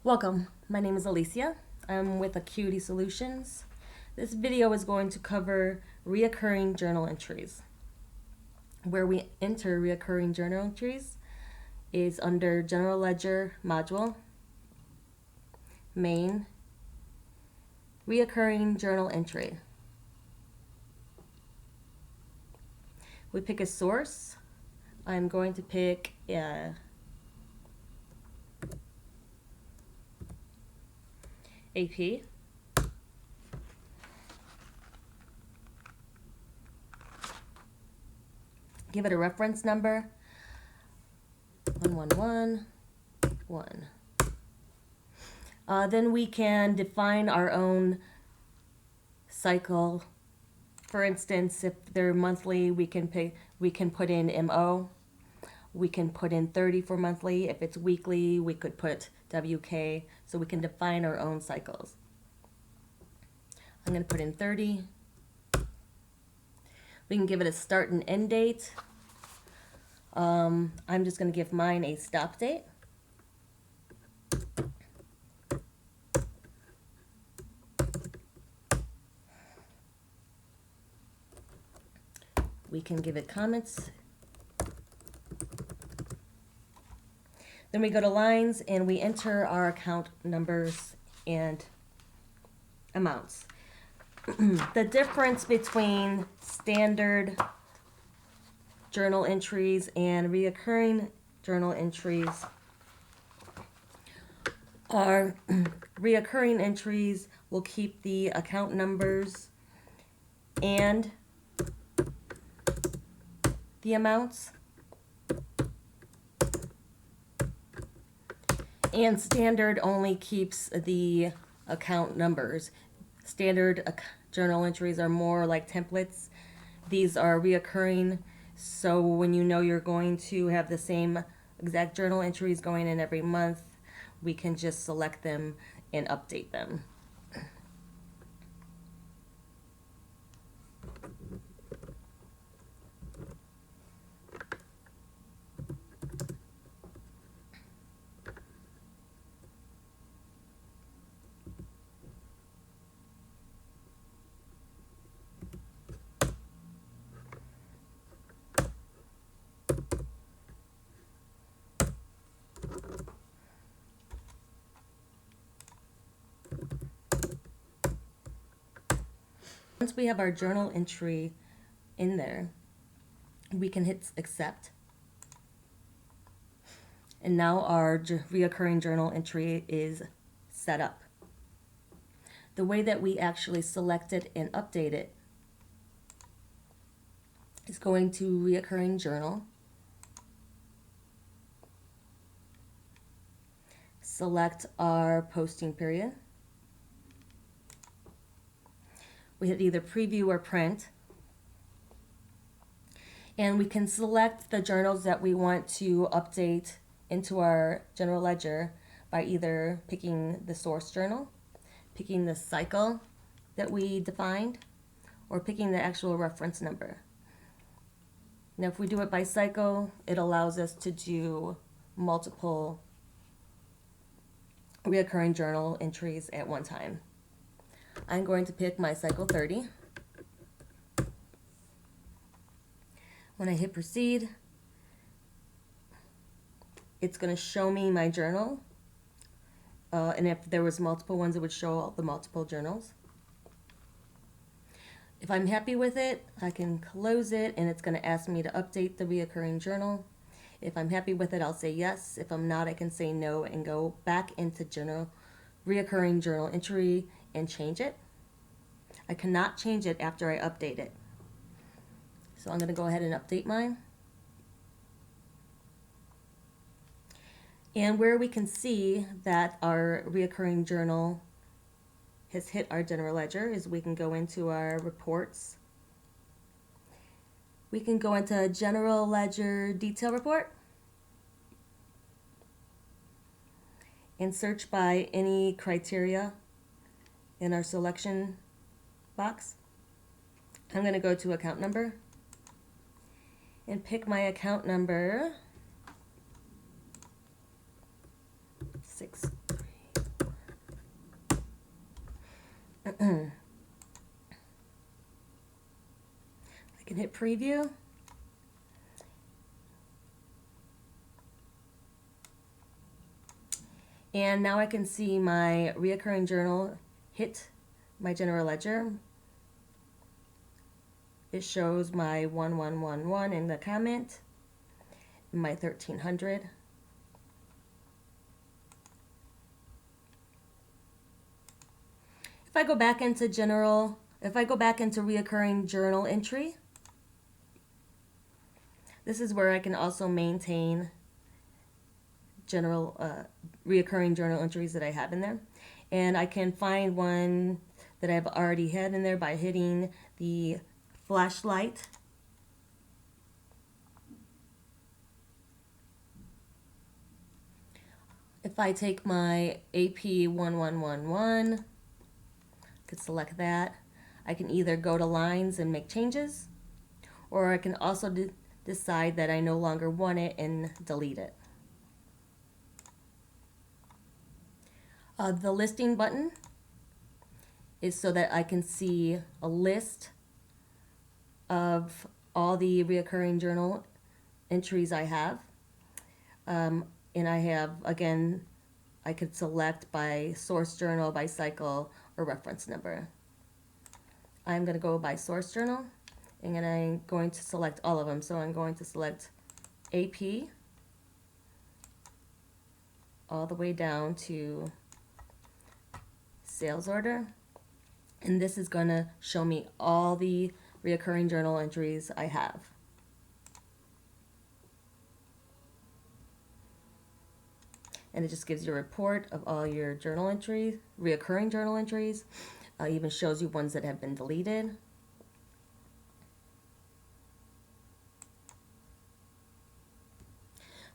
Welcome, my name is Alicia. I'm with Acuity Solutions. This video is going to cover reoccurring journal entries. Where we enter reoccurring journal entries is under General Ledger module, Main, Reoccurring Journal Entry. We pick a source. I'm going to pick AP. Give it a reference number, 1111. Then we can define our own cycle. For instance, if they're monthly, we can put in MO. We can put in 30 for monthly. If it's weekly, we could put WK. So we can define our own cycles. I'm going to put in 30. We can give it a start and end date. I'm just going to give mine a stop date. We can give it comments. Then we go to lines and we enter our account numbers and amounts. The difference between standard journal entries and reoccurring journal entries are reoccurring entries will keep the account numbers and the amounts, and standard only keeps the account numbers. Standard journal entries are more like templates. These are reoccurring, so when you know you're going to have the same exact journal entries going in every month, we can just select them and update them. Once we have our journal entry in there, we can hit accept. And now our reoccurring journal entry is set up. The way that we actually select it and update it is going to reoccurring journal, select our posting period. We hit either preview or print. And we can select the journals that we want to update into our general ledger by either picking the source journal, picking the cycle that we defined, or picking the actual reference number. Now, if we do it by cycle, it allows us to do multiple reoccurring journal entries at one time. I'm going to pick my cycle 30. When I hit proceed, it's going to show me my journal. And if there was multiple ones, it would show all the multiple journals. If I'm happy with it, I can close it and it's going to ask me to update the reoccurring journal. If I'm happy with it, I'll say yes. If I'm not, I can say no and go back into reoccurring journal entry and change it. I cannot change it after I update it. So I'm going to go ahead and update mine. And where we can see that our reoccurring journal has hit our general ledger is we can go into our reports. We can go into general ledger detail report and search by any criteria in our selection box. I'm going to go to account number and pick my account number 6. can hit preview. And now I can see my reoccurring journal hit my general ledger. It shows my 1111 in the comment, my 1300. If I go back into reoccurring journal entry, this is where I can also maintain reoccurring journal entries that I have in there. And I can find one that I've already had in there by hitting the flashlight. If I take my AP 1111, I could select that. I can either go to lines and make changes, or I can also decide that I no longer want it and delete it. The listing button is so that I can see a list of all the reoccurring journal entries I have. And I have, again, I could select by source journal, by cycle, or reference number. I'm going to go by source journal, and then I'm going to select all of them. So I'm going to select AP all the way down to sales order, and this is going to show me all the reoccurring journal entries I have. And it just gives you a report of all your journal entries, reoccurring journal entries. Even shows you ones that have been deleted.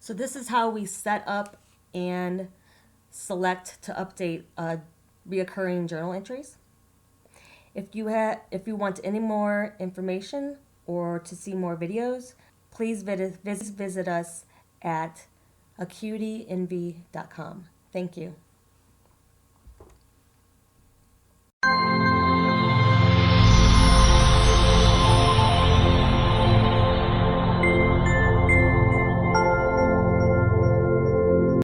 So this is how we set up and select to update reoccurring journal entries. If you want any more information or to see more videos, please visit us at acuitynv.com. Thank you.